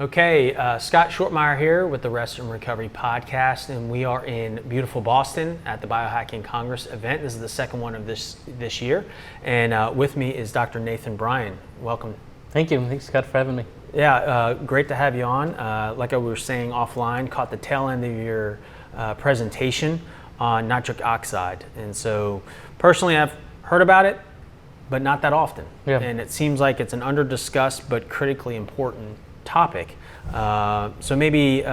Okay, Scott Shortmeyer here with the Rest and Recovery Podcast, and we are in beautiful Boston at the Biohacking Congress event. This is the second one of this year, and with me is Dr. Nathan Bryan. Welcome. Thank you. Thanks, Scott, for having me. Yeah, great to have you on. Like I was saying offline, caught the tail end of your presentation on nitric oxide, and so personally I've heard about it, but not that often. Yeah. And it seems like it's an under-discussed but critically important topic. So maybe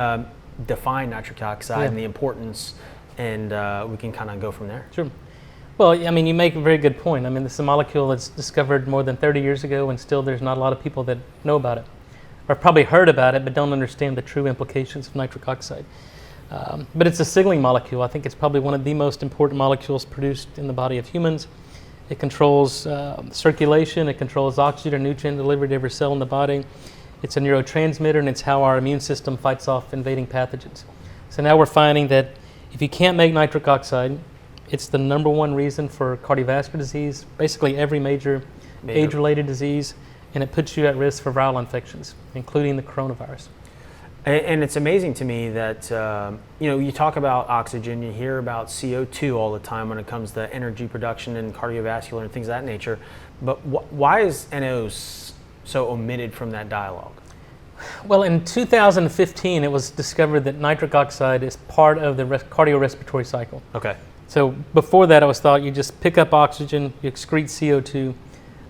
define nitric oxide and the importance, and we can kind of go from there. Sure. Well, I mean, you make a very good point. I mean, this is a molecule that's discovered more than 30 years ago, and still there's not a lot of people that know about it, or probably heard about it, but don't understand the true implications of nitric oxide. But it's a signaling molecule. I think it's probably one of the most important molecules produced in the body of humans. It controls circulation, it controls oxygen and nutrient delivery to every cell in the body. It's a neurotransmitter, and it's how our immune system fights off invading pathogens. So now we're finding that if you can't make nitric oxide, it's the number one reason for cardiovascular disease, basically every major age-related disease, and it puts you at risk for viral infections, including the coronavirus. And it's amazing to me that, you talk about oxygen, you hear about CO2 all the time when it comes to energy production and cardiovascular and things of that nature, but why is NO so omitted from that dialogue? Well, in 2015, it was discovered that nitric oxide is part of the cardiorespiratory cycle. Okay. So before that, it was thought you just pick up oxygen, you excrete CO2,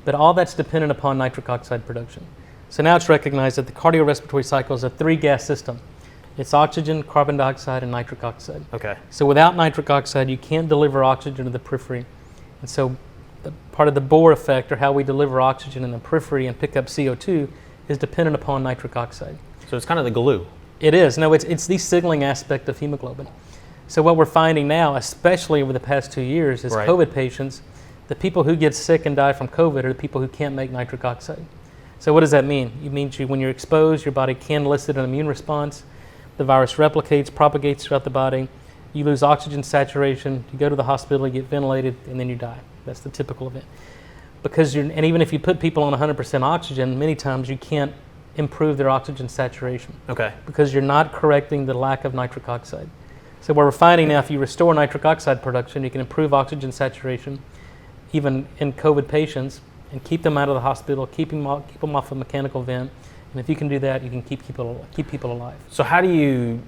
but all that's dependent upon nitric oxide production. So now it's recognized that the cardiorespiratory cycle is a three-gas system. It's oxygen, carbon dioxide, and nitric oxide. Okay. So without nitric oxide, you can't deliver oxygen to the periphery. And so part of the Bohr effect, or how we deliver oxygen in the periphery and pick up CO2, is dependent upon nitric oxide. So it's kind of the glue. It is. No, it's the signaling aspect of hemoglobin. So what we're finding now, especially over the past 2 years, is COVID patients, the people who get sick and die from COVID are the people who can't make nitric oxide. So what does that mean? It means when you're exposed, your body can elicit an immune response. The virus replicates, propagates throughout the body. You lose oxygen saturation. You go to the hospital, you get ventilated, and then you die. That's the typical event. And even if you put people on 100% oxygen, many times you can't improve their oxygen saturation. Okay. Because you're not correcting the lack of nitric oxide. So what we're finding now, if you restore nitric oxide production, you can improve oxygen saturation, even in COVID patients, and keep them out of the hospital, keep them off a mechanical vent. And if you can do that, you can keep people alive. So how do you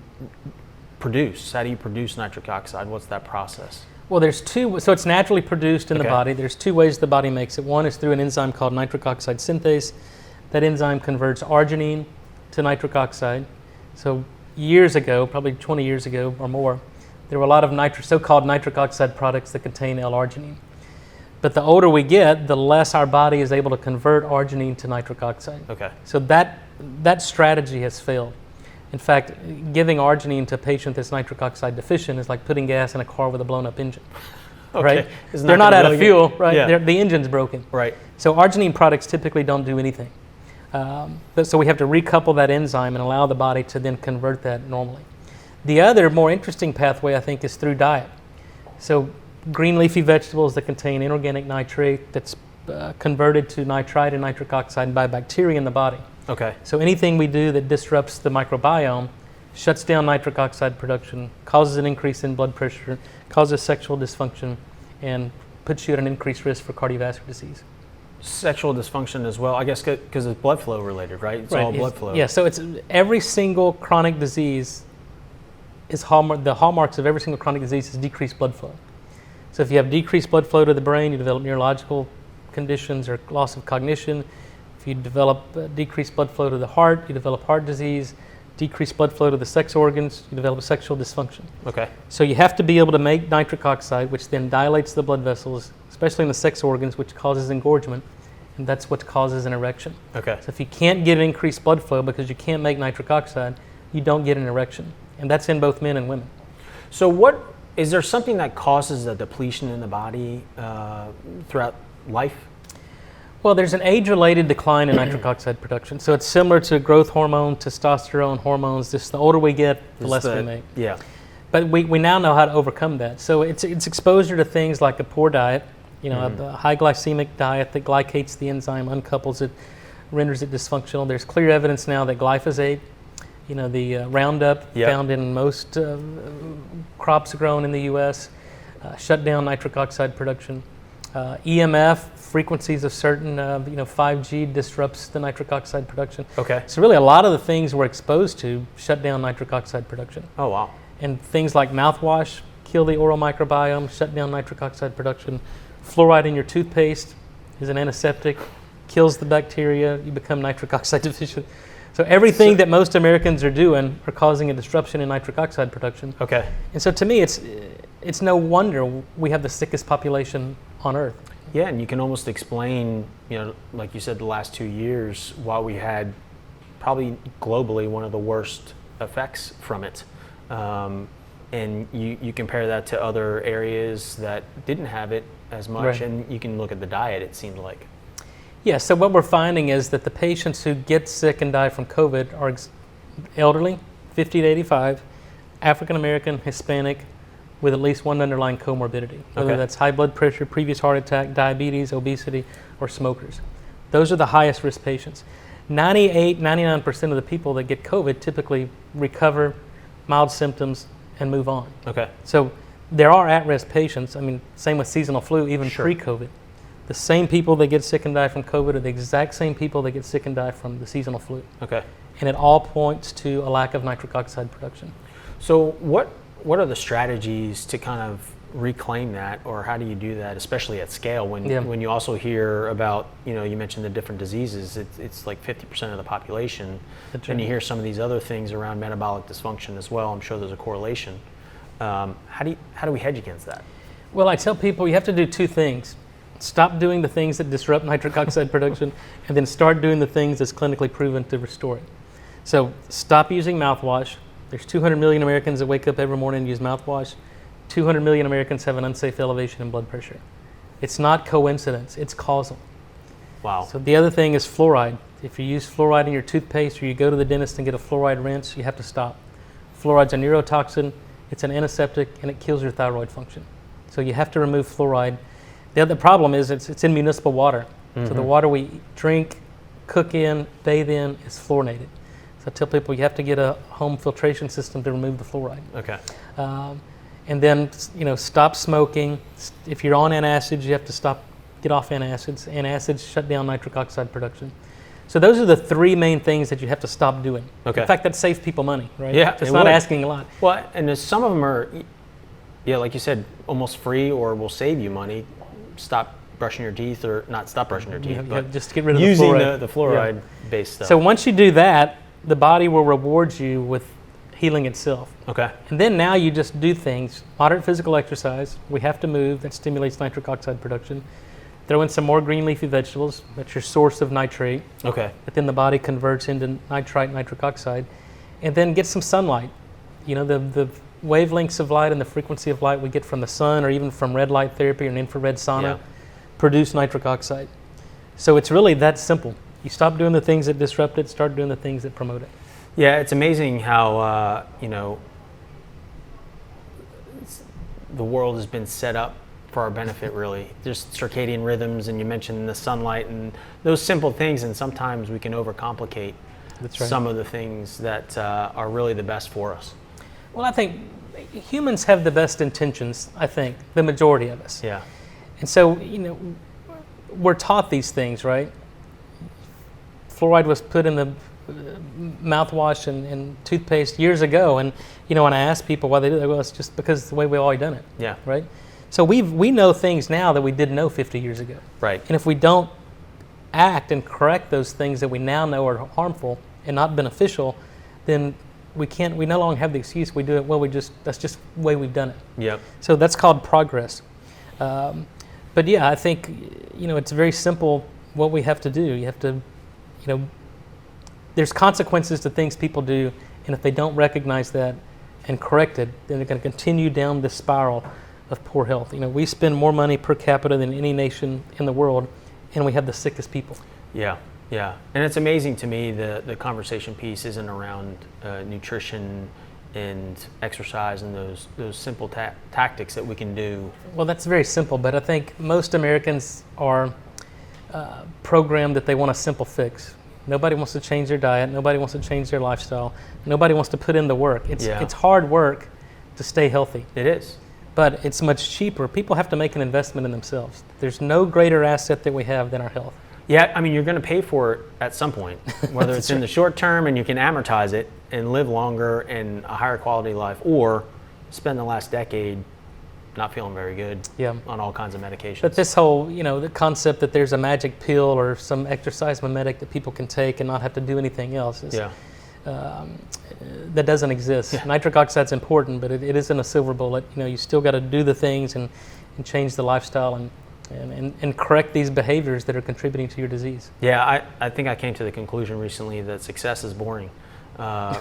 produce nitric oxide? What's that process? Well, so it's naturally produced in the body. There's two ways the body makes it. One is through an enzyme called nitric oxide synthase. That enzyme converts arginine to nitric oxide. So years ago, probably 20 years ago or more, there were a lot of so-called nitric oxide products that contain L-arginine. But the older we get, the less our body is able to convert arginine to nitric oxide. Okay. So that strategy has failed. In fact, giving arginine to a patient that's nitric oxide deficient is like putting gas in a car with a blown-up engine. Okay. Right? They're not out of fuel, right? Yeah. The engine's broken. Right. So arginine products typically don't do anything. So we have to recouple that enzyme and allow the body to then convert that normally. The other more interesting pathway, I think, is through diet. So green leafy vegetables that contain inorganic nitrate that's converted to nitrite and nitric oxide by bacteria in the body. Okay. So anything we do that disrupts the microbiome shuts down nitric oxide production, causes an increase in blood pressure, causes sexual dysfunction, and puts you at an increased risk for cardiovascular disease. Sexual dysfunction as well, I guess, because it's blood flow related, right? It's all blood flow. Yeah, so it's every single chronic disease is the hallmarks of every single chronic disease is decreased blood flow. So if you have decreased blood flow to the brain, you develop neurological conditions or loss of cognition. If you develop decreased blood flow to the heart, you develop heart disease. Decreased blood flow to the sex organs, you develop sexual dysfunction. Okay. So you have to be able to make nitric oxide, which then dilates the blood vessels, especially in the sex organs, which causes engorgement, and that's what causes an erection. Okay. So if you can't get increased blood flow because you can't make nitric oxide, you don't get an erection, and that's in both men and women. So is there something that causes a depletion in the body throughout life? Well, there's an age-related decline in nitric oxide production. So it's similar to growth hormone, testosterone hormones. Just the older we get, the less we make. Yeah. But we now know how to overcome that. So it's exposure to things like a poor diet, a high glycemic diet that glycates the enzyme, uncouples it, renders it dysfunctional. There's clear evidence now that glyphosate, the Roundup found in most crops grown in the U.S., shut down nitric oxide production. EMF frequencies of certain, 5G disrupts the nitric oxide production. Okay. So really a lot of the things we're exposed to shut down nitric oxide production. Oh, wow. And things like mouthwash kill the oral microbiome, shut down nitric oxide production. Fluoride in your toothpaste is an antiseptic, kills the bacteria, you become nitric oxide deficient. So everything that most Americans are doing are causing a disruption in nitric oxide production. Okay. And so to me, it's no wonder we have the sickest population on Earth. Yeah, and you can almost explain, like you said, the last 2 years, why we had probably globally one of the worst effects from it. And you compare that to other areas that didn't have it as much, Right. and you can look at the diet, it seemed like. Yeah, so what we're finding is that the patients who get sick and die from COVID are elderly, 50 to 85, African American, Hispanic, with at least one underlying comorbidity, whether that's high blood pressure, previous heart attack, diabetes, obesity, or smokers. Those are the highest risk patients. 98, 99% of the people that get COVID typically recover, mild symptoms, and move on. Okay. So there are at-risk patients. I mean, same with seasonal flu, even Sure. pre-COVID. The same people that get sick and die from COVID are the exact same people that get sick and die from the seasonal flu. Okay. And it all points to a lack of nitric oxide production. So what are the strategies to kind of reclaim that, or how do you do that, especially at scale when you also hear about, you mentioned the different diseases, it's like 50% of the population, and you hear some of these other things around metabolic dysfunction as well. I'm sure there's a correlation. How do we hedge against that? Well, I tell people you have to do two things. Stop doing the things that disrupt nitric oxide production, and then start doing the things that's clinically proven to restore it. So stop using mouthwash. There's 200 million Americans that wake up every morning and use mouthwash. 200 million Americans have an unsafe elevation in blood pressure. It's not coincidence, it's causal. Wow. So the other thing is fluoride. If you use fluoride in your toothpaste or you go to the dentist and get a fluoride rinse, you have to stop. Fluoride's a neurotoxin, it's an antiseptic, and it kills your thyroid function. So you have to remove fluoride. The other problem is it's in municipal water. So the water we drink, cook in, bathe in is fluorinated. So I tell people you have to get a home filtration system to remove the fluoride. Okay. And then, stop smoking. If you're on antacids, you have to get off antacids. Antacids shut down nitric oxide production. So those are the three main things that you have to stop doing. Okay. In fact, that saves people money, right? Yeah, It's not asking a lot. Well, and some of them are, like you said, almost free or will save you money. Stop brushing your teeth, or not stop brushing your teeth, but just get rid of using the fluoride-based stuff. So once you do that, the body will reward you with healing itself. Okay. And then now you just do things, moderate physical exercise. We have to move, that stimulates nitric oxide production. Throw in some more green leafy vegetables, that's your source of nitrate. Okay. But then the body converts into nitrite, nitric oxide. And then get some sunlight. The wavelengths of light and the frequency of light we get from the sun, or even from red light therapy or an infrared sauna, produce nitric oxide. So it's really that simple. You stop doing the things that disrupt it, start doing the things that promote it. Yeah, it's amazing how, the world has been set up for our benefit, really. There's circadian rhythms, and you mentioned the sunlight and those simple things, and sometimes we can overcomplicate some of the things that are really the best for us. Well, I think humans have the best intentions, the majority of us. Yeah. And so, we're taught these things, right? Fluoride was put in the mouthwash and toothpaste years ago, and when I ask people why they do it, well, it's just because it's the way we've always done it. Yeah. Right? So we know things now that we didn't know 50 years ago. Right. And if we don't act and correct those things that we now know are harmful and not beneficial, then we no longer have the excuse we do it well, that's just the way we've done it. Yep. So that's called progress. But yeah, I think it's very simple what we have to do. You have to, there's consequences to things people do, and if they don't recognize that and correct it, then they're going to continue down this spiral of poor health. We spend more money per capita than any nation in the world, and we have the sickest people. Yeah. Yeah, and it's amazing to me the conversation piece isn't around nutrition and exercise and those simple tactics that we can do. Well, that's very simple, but I think most Americans are programmed that they want a simple fix. Nobody wants to change their diet. Nobody wants to change their lifestyle. Nobody wants to put in the work. Yeah. It's hard work to stay healthy. It is. But it's much cheaper. People have to make an investment in themselves. There's no greater asset that we have than our health. Yeah, I mean, you're going to pay for it at some point, whether it's in the short term and you can amortize it and live longer and a higher quality life, or spend the last decade not feeling very good on all kinds of medications. But this whole, the concept that there's a magic pill or some exercise mimetic that people can take and not have to do anything else is, that doesn't exist. Yeah. Nitric oxide's important, but it isn't a silver bullet. You still got to do the things and change the lifestyle and correct these behaviors that are contributing to your disease. Yeah, I think I came to the conclusion recently that success is boring.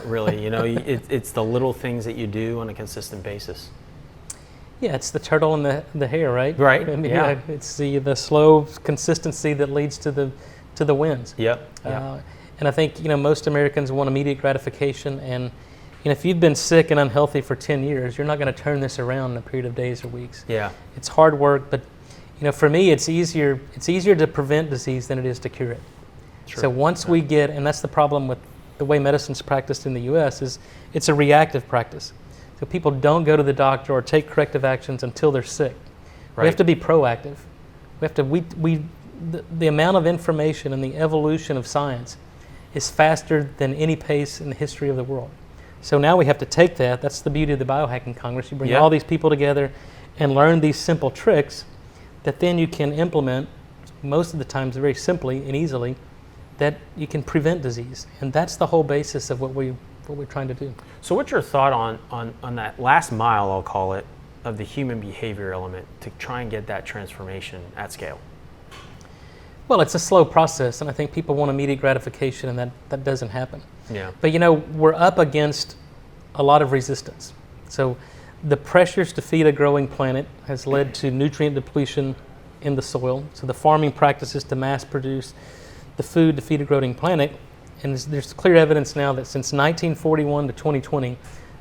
Really, it's the little things that you do on a consistent basis. Yeah, it's the turtle and the hare, right? Right. I mean, it's the slow consistency that leads to the wins. Yep. And I think most Americans want immediate gratification, and if you've been sick and unhealthy for 10 years, you're not going to turn this around in a period of days or weeks. Yeah. It's hard work, but for me, it's easier to prevent disease than it is to cure it. True. So once we get, and that's the problem with the way medicine's practiced in the U.S., is it's a reactive practice. So people don't go to the doctor or take corrective actions until they're sick. Right. We have to be proactive. We have to. The amount of information and the evolution of science is faster than any pace in the history of the world. So now we have to take that. That's the beauty of the Biohacking Congress. You bring all these people together and learn these simple tricks that then you can implement most of the times very simply and easily, that you can prevent disease. And that's the whole basis of what we're trying to do. So what's your thought on that last mile, I'll call it, of the human behavior element to try and get that transformation at scale? Well, it's a slow process, and I think people want immediate gratification, and that doesn't happen. Yeah. But we're up against a lot of resistance. So the pressures to feed a growing planet has led to nutrient depletion in the soil. So the farming practices to mass produce the food to feed a growing planet, and there's clear evidence now that since 1941 to 2020,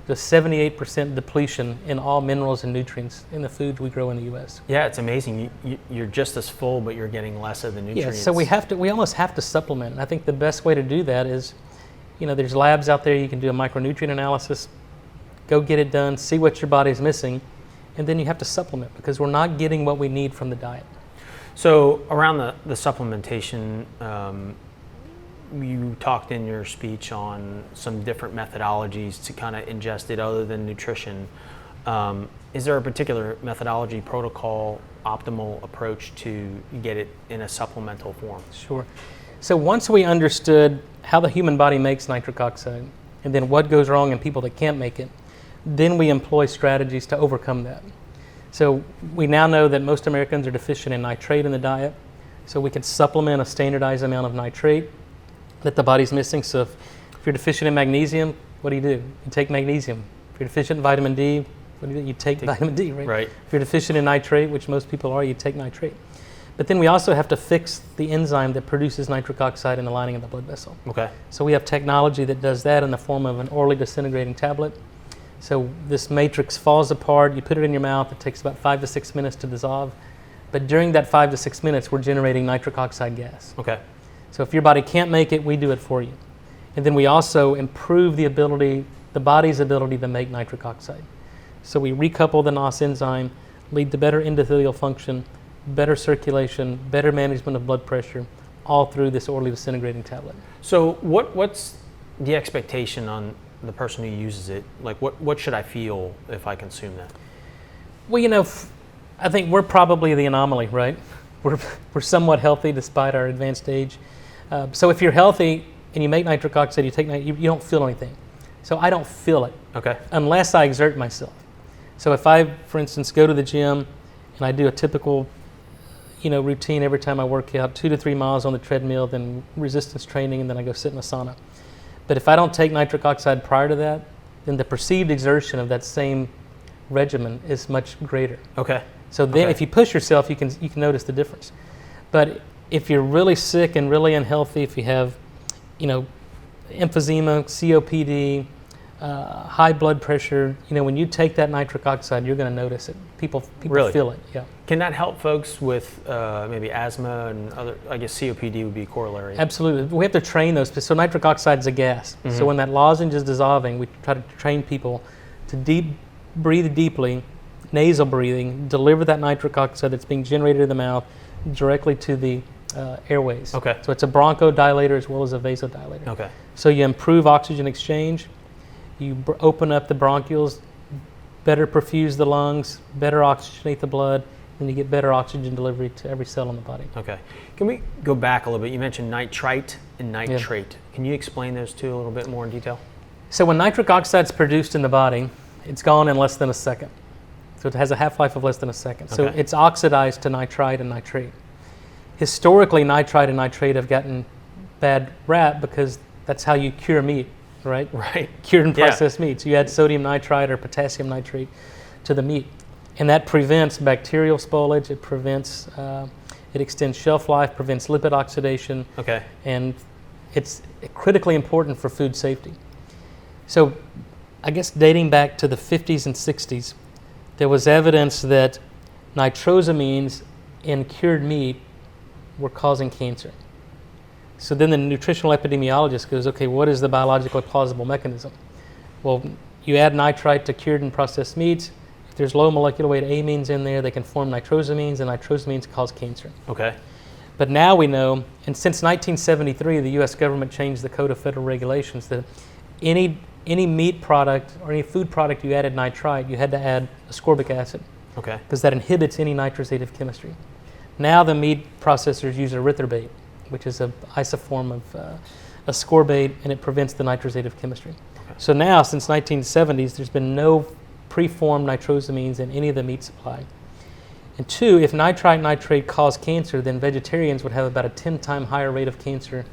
there's 78% depletion in all minerals and nutrients in the food we grow in the U.S. Yeah, it's amazing. You're just as full, but you're getting less of the nutrients. Yeah, so we almost have to supplement. And I think the best way to do that is, there's labs out there, you can do a micronutrient analysis, go get it done, see what your body's missing, and then you have to supplement because we're not getting what we need from the diet. So around the supplementation, you talked in your speech on some different methodologies to kind of ingest it other than nutrition. Is there a particular methodology, protocol, optimal approach to get it in a supplemental form? Sure. So once we understood how the human body makes nitric oxide and then what goes wrong in people that can't make it, then we employ strategies to overcome that. So we now know that most Americans are deficient in nitrate in the diet, so we can supplement a standardized amount of nitrate that the body's missing. So if you're deficient in magnesium, what do? You take magnesium. If you're deficient in vitamin D, what do? You take vitamin D, right? Right. If you're deficient in nitrate, which most people are, you take nitrate. But then we also have to fix the enzyme that produces nitric oxide in the lining of the blood vessel. Okay. So we have technology that does that in the form of an orally disintegrating tablet. So this matrix falls apart, you put it in your mouth, it takes about 5 to 6 minutes to dissolve. But during that 5 to 6 minutes, we're generating nitric oxide gas. Okay. So if your body can't make it, we do it for you. And then we also improve the body's ability to make nitric oxide. So we recouple the NOS enzyme, lead to better endothelial function, better circulation, better management of blood pressure, all through this orally disintegrating tablet. So what's the expectation on the person who uses it? Like what should I feel if I consume that? Well, I think we're probably the anomaly, right? We're somewhat healthy despite our advanced age. So if you're healthy and you make nitric oxide, you don't feel anything. So I don't feel it. Okay. Unless I exert myself. So if I, for instance, go to the gym and I do a typical, routine every time I work out, 2 to 3 miles on the treadmill, then resistance training, and then I go sit in a sauna. But if I don't take nitric oxide prior to that, then the perceived exertion of that same regimen is much greater. Okay. So then if you push yourself, you can notice the difference. But if you're really sick and really unhealthy, if you have, emphysema, COPD, high blood pressure. When you take that nitric oxide, you're going to notice it. People Really? feel it. Yeah. Can that help folks with maybe asthma and other? I guess COPD would be a corollary. Absolutely. We have to train those. So nitric oxide is a gas. Mm-hmm. So when that lozenge is dissolving, we try to train people to breathe deeply, nasal breathing, deliver that nitric oxide that's being generated in the mouth directly to the airways. Okay. So it's a bronchodilator as well as a vasodilator. Okay. So you improve oxygen exchange, you open up the bronchioles, better perfuse the lungs, better oxygenate the blood, and you get better oxygen delivery to every cell in the body. Okay. Can we go back a little bit? You mentioned nitrite and nitrate. Yeah. Can you explain those two a little bit more in detail? So when nitric oxide is produced in the body, it's gone in less than a second. So it has a half-life of less than a second. So Okay. it's oxidized to nitrite and nitrate. Historically, nitrite and nitrate have gotten bad rap because that's how you cure meat, right? Right. Cured and processed meats. You add sodium nitrite or potassium nitrate to the meat. And that prevents bacterial spoilage, it extends shelf life, prevents lipid oxidation, Okay. and it's critically important for food safety. So I guess dating back to the 50s and 60s, there was evidence that nitrosamines in cured meat were causing cancer. So then the nutritional epidemiologist goes, okay, what is the biologically plausible mechanism? Well, you add nitrite to cured and processed meats. If there's low molecular weight amines in there, they can form nitrosamines, and nitrosamines cause cancer. Okay. But now we know, and since 1973, the U.S. government changed the Code of Federal Regulations that any meat product or any food product you added nitrite, you had to add ascorbic acid. Okay. Because that inhibits any nitrosative chemistry. Now the meat processors use erythrobate, which is an isoform of ascorbate, and it prevents the nitrosative chemistry. Okay. So now, since 1970s, there's been no preformed nitrosamines in any of the meat supply. And two, if nitrite and nitrate cause cancer, then vegetarians would have about a 10-time higher rate of cancer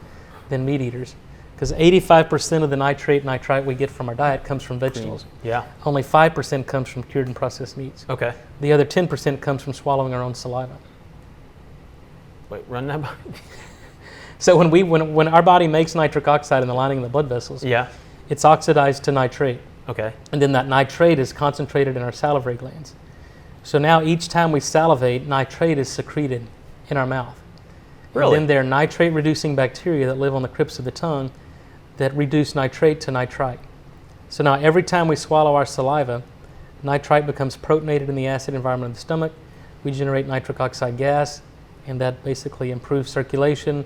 than meat eaters. Because 85% of the nitrite we get from our diet comes from vegetables. Yeah. Only 5% comes from cured and processed meats. Okay. The other 10% comes from swallowing our own saliva. Wait, run that by. So when our body makes nitric oxide in the lining of the blood vessels, Yeah. it's oxidized to nitrate. Okay. And then that nitrate is concentrated in our salivary glands. So now each time we salivate, nitrate is secreted in our mouth. Really? And then there are nitrate-reducing bacteria that live on the crypts of the tongue that reduce nitrate to nitrite. So now every time we swallow our saliva, nitrite becomes protonated in the acid environment of the stomach. We generate nitric oxide gas, and that basically improves circulation,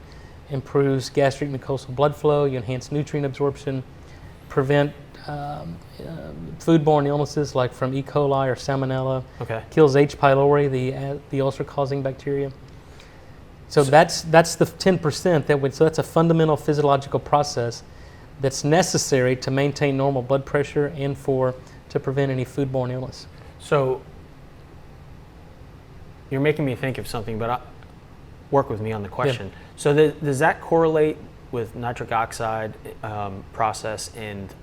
improves gastric mucosal blood flow, you enhance nutrient absorption, prevent foodborne illnesses like from E. coli or salmonella. Okay. Kills H. pylori, the ulcer-causing bacteria. So that's the 10% so that's a fundamental physiological process that's necessary to maintain normal blood pressure and to prevent any foodborne illness. So you're making me think of something, but work with me on the question. Yeah. So does that correlate with nitric oxide process and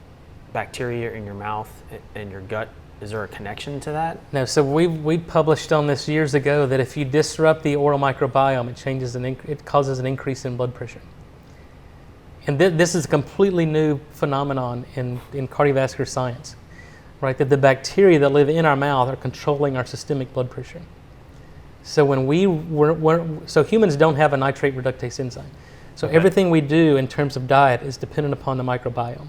bacteria in your mouth and your gut? Is there a connection to that? No, so we published on this years ago that if you disrupt the oral microbiome, it causes an increase in blood pressure. And this is a completely new phenomenon in cardiovascular science, right? That the bacteria that live in our mouth are controlling our systemic blood pressure. So so humans don't have a nitrate reductase enzyme. So Okay. everything we do in terms of diet is dependent upon the microbiome.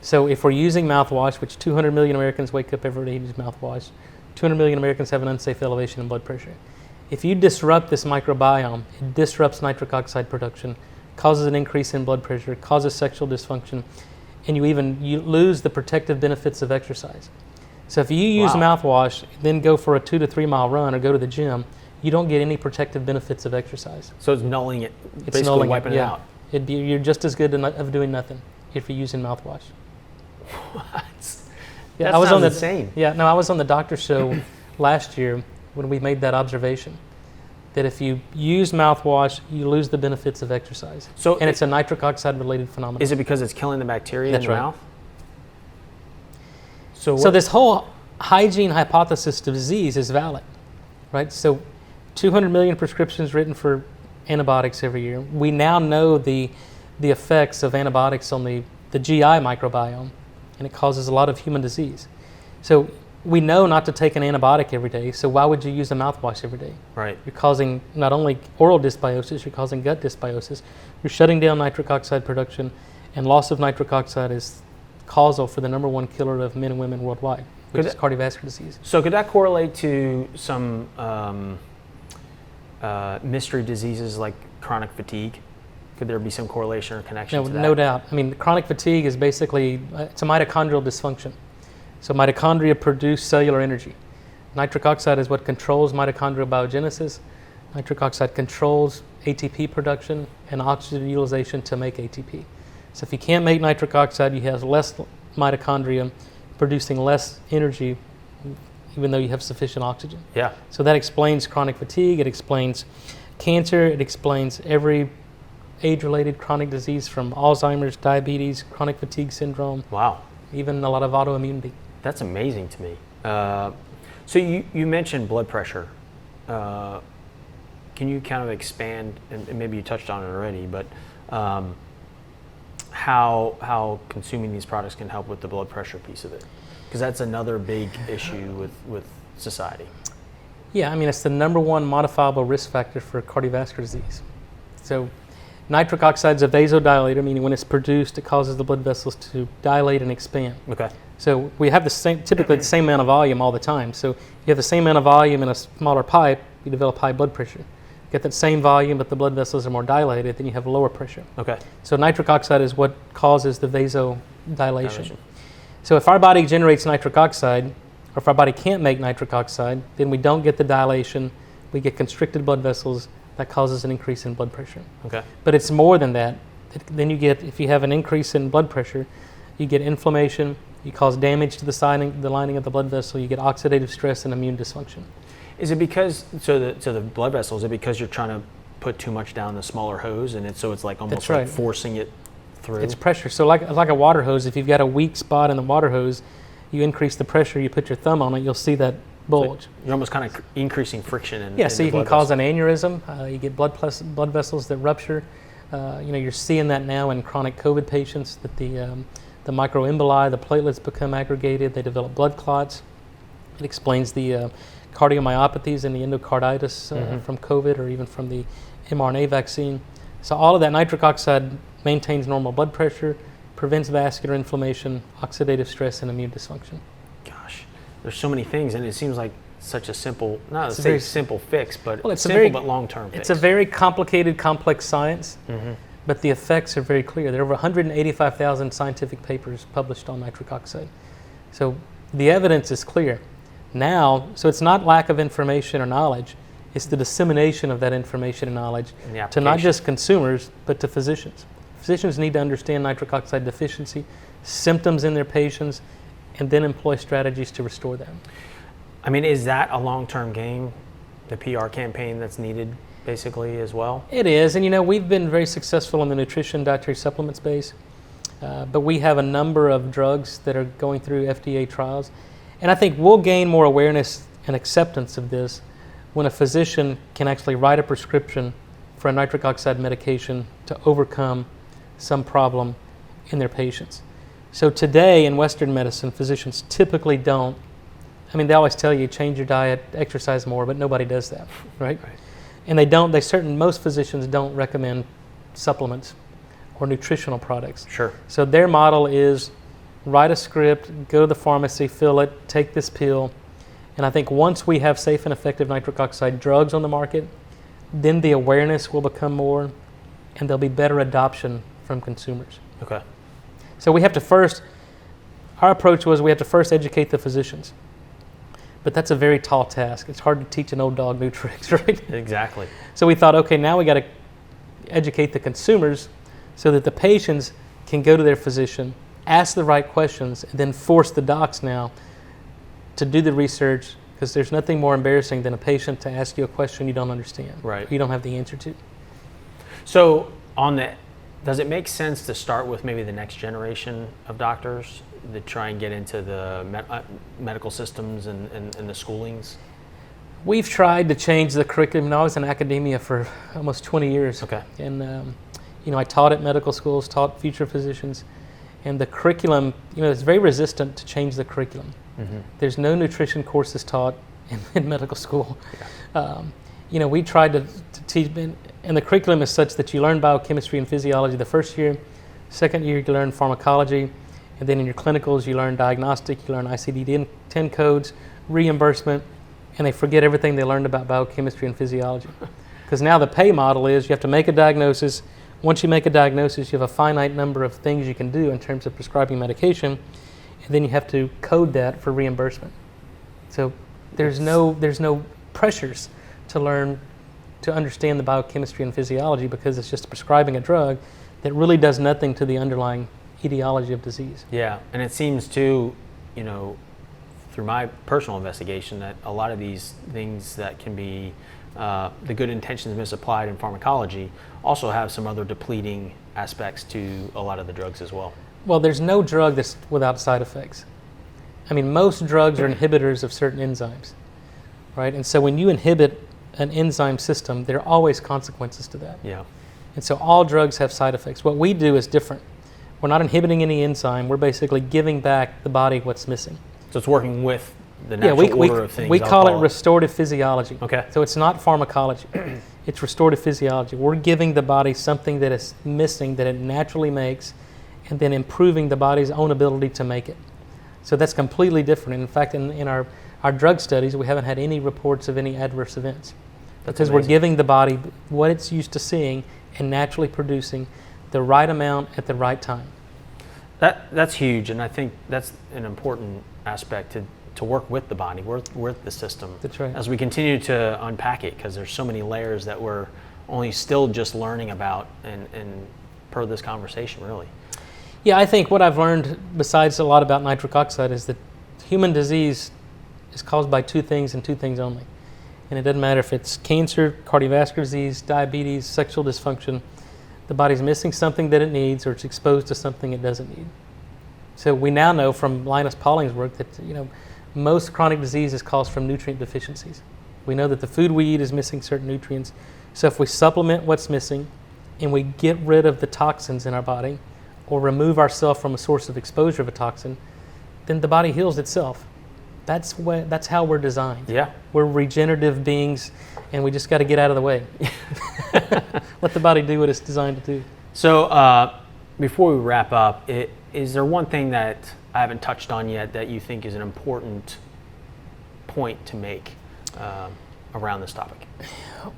So if we're using mouthwash, which 200 million Americans wake up every day to use mouthwash, 200 million Americans have an unsafe elevation in blood pressure. If you disrupt this microbiome, it disrupts nitric oxide production, causes an increase in blood pressure, causes sexual dysfunction, and you lose the protective benefits of exercise. So if you use Wow. mouthwash, then go for a 2 to 3 mile run or go to the gym, you don't get any protective benefits of exercise. So it's nulling it, It's basically nulling wiping it yeah. out. You're just as good of doing nothing if you're using mouthwash. What? Yeah, That I was sounds on insane. Yeah, no, I was on the doctor show last year when we made that observation that if you use mouthwash, you lose the benefits of exercise. So And it's a nitric oxide related phenomenon. Is it because it's killing the bacteria That's in your right. mouth? So So this whole hygiene hypothesis to disease is valid, right? So 200 million prescriptions written for antibiotics every year. We now know the effects of antibiotics on the GI microbiome and it causes a lot of human disease. So we know not to take an antibiotic every day, so why would you use a mouthwash every day? Right. You're causing not only oral dysbiosis, you're causing gut dysbiosis. You're shutting down nitric oxide production, and loss of nitric oxide is causal for the #1 killer of men and women worldwide, which is cardiovascular disease. So could that correlate to some mystery diseases like chronic fatigue? Could there be some correlation or connection to that? No doubt. I mean, chronic fatigue is basically, it's a mitochondrial dysfunction. So mitochondria produce cellular energy. Nitric oxide is what controls mitochondrial biogenesis. Nitric oxide controls ATP production and oxygen utilization to make ATP. So if you can't make nitric oxide, you have less mitochondria producing less energy, even though you have sufficient oxygen. Yeah. So that explains chronic fatigue, it explains cancer, it explains every age-related chronic disease from Alzheimer's, diabetes, chronic fatigue syndrome. Wow. Even a lot of autoimmunity. That's amazing to me. So you mentioned blood pressure. Can you kind of expand, and maybe you touched on it already, but how consuming these products can help with the blood pressure piece of it? Because that's another big issue with society. Yeah, I mean, it's the #1 modifiable risk factor for cardiovascular disease. So nitric oxide is a vasodilator, meaning when it's produced, it causes the blood vessels to dilate and expand. Okay. So we have typically the same amount of volume all the time. So if you have the same amount of volume in a smaller pipe, you develop high blood pressure. Get that same volume, but the blood vessels are more dilated, then you have lower pressure. Okay. So nitric oxide is what causes the vasodilation. So if our body generates nitric oxide, or if our body can't make nitric oxide, then we don't get the dilation, we get constricted blood vessels, that causes an increase in blood pressure. Okay. But it's more than that. Then you get, if you have an increase in blood pressure, you get inflammation, you cause damage to the lining of the blood vessel, you get oxidative stress and immune dysfunction. Is it because, so the blood vessel, is it because you're trying to put too much down the smaller hose, and it's like almost That's right. like forcing it through? It's pressure. So like a water hose, if you've got a weak spot in the water hose, you increase the pressure, you put your thumb on it, you'll see that bulge. So you're almost kind of increasing friction in so you can cause an aneurysm. You get blood vessels that rupture. You're seeing that now in chronic COVID patients, that the microemboli, the platelets become aggregated, they develop blood clots. It explains the cardiomyopathies and the endocarditis from COVID or even from the mRNA vaccine. So all of that nitric oxide maintains normal blood pressure, prevents vascular inflammation, oxidative stress, and immune dysfunction. Gosh, there's so many things, and it seems like such a simple, not It's a simple fix, but it's simple but long-term fix. It's a very complicated, complex science, but the effects are very clear. There are over 185,000 scientific papers published on nitric oxide. So the evidence is clear. Now, so it's not lack of information or knowledge, it's the dissemination of that information and knowledge to not just consumers, but to physicians. Physicians need to understand nitric oxide deficiency, symptoms in their patients, and then employ strategies to restore them. I mean, is that a long-term game, the PR campaign that's needed basically as well? It is, and we've been very successful in the nutrition dietary supplement space, but we have a number of drugs that are going through FDA trials. And I think we'll gain more awareness and acceptance of this when a physician can actually write a prescription for a nitric oxide medication to overcome some problem in their patients. So today in Western medicine, physicians typically don't, they always tell you change your diet, exercise more, but nobody does that, right? And most physicians don't recommend supplements or nutritional products. Sure. So their model is write a script, go to the pharmacy, fill it, take this pill. And I think once we have safe and effective nitric oxide drugs on the market, then the awareness will become more and there'll be better adoption from consumers. Okay. So our approach was we have to first educate the physicians. But that's a very tall task. It's hard to teach an old dog new tricks, right? Exactly. So we thought, okay, now we got to educate the consumers so that the patients can go to their physician, ask the right questions, and then force the docs now to do the research, because there's nothing more embarrassing than a patient to ask you a question you don't understand, right? You don't have the answer to. So does it make sense to start with maybe the next generation of doctors that try and get into the medical systems and the schoolings? We've tried to change the curriculum. I was in academia for almost 20 years. Okay. And I taught at medical schools, taught future physicians. And the curriculum, is very resistant to change the curriculum. There's no nutrition courses taught in medical school. We tried to teach, and the curriculum is such that you learn biochemistry and physiology the first year. Second year, you learn pharmacology. And then in your clinicals, you learn diagnostic, you learn ICD-10 codes, reimbursement, and they forget everything they learned about biochemistry and physiology. Because now the pay model is you have to make a diagnosis. Once you make a diagnosis, you have a finite number of things you can do in terms of prescribing medication, and then you have to code that for reimbursement. So there's no pressures to learn to understand the biochemistry and physiology, because it's just prescribing a drug that really does nothing to the underlying etiology of disease. Yeah, and it seems too, through my personal investigation, that a lot of these things that can be the good intentions misapplied in pharmacology also have some other depleting aspects to a lot of the drugs as well. Well, there's no drug that's without side effects. I mean, most drugs are inhibitors of certain enzymes, right? And so when you inhibit an enzyme system, there are always consequences to that. Yeah. And so all drugs have side effects. What we do is different. We're not inhibiting any enzyme. We're basically giving back the body what's missing. So it's working with the natural order of things. We call it restorative physiology. Okay. So it's not pharmacology. It's restorative physiology. We're giving the body something that is missing that it naturally makes, and then improving the body's own ability to make it. So that's completely different. And in fact, in our drug studies, we haven't had any reports of any adverse events. That's because amazing. We're giving the body what it's used to seeing and naturally producing the right amount at the right time. That's huge, and I think that's an important aspect to work with the body, work with the system. That's right. As we continue to unpack it, because there's so many layers that we're only still just learning about and per this conversation, really. Yeah, I think what I've learned, besides a lot about nitric oxide, is that human disease is caused by two things and two things only. And it doesn't matter if it's cancer, cardiovascular disease, diabetes, sexual dysfunction. The body's missing something that it needs, or it's exposed to something it doesn't need. So we now know from Linus Pauling's work that most chronic disease is caused from nutrient deficiencies. We know that the food we eat is missing certain nutrients. So if we supplement what's missing and we get rid of the toxins in our body, or remove ourselves from a source of exposure of a toxin, then the body heals itself. That's how we're designed. Yeah. We're regenerative beings, and we just got to get out of the way. Let the body do what it's designed to do. So before we wrap up, is there one thing that I haven't touched on yet that you think is an important point to make around this topic?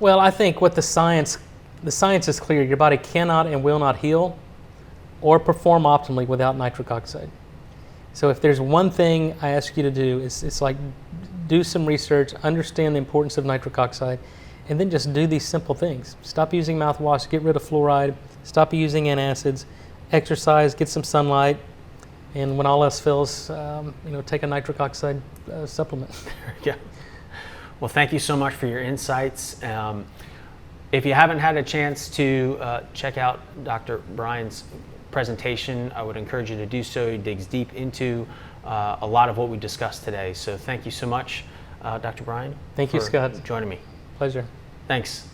Well, I think what the science is clear. Your body cannot and will not heal or perform optimally without nitric oxide. So if there's one thing I ask you to do, it's like do some research, understand the importance of nitric oxide, and then just do these simple things. Stop using mouthwash, get rid of fluoride, stop using antacids, exercise, get some sunlight, and when all else fails, take a nitric oxide supplement. Yeah. Well, thank you so much for your insights. If you haven't had a chance to check out Dr. Bryan's presentation, I would encourage you to do so. He digs deep into a lot of what we discussed today. So thank you so much, Dr. Bryan. Thank you, Scott. Joining me. Pleasure. Thanks.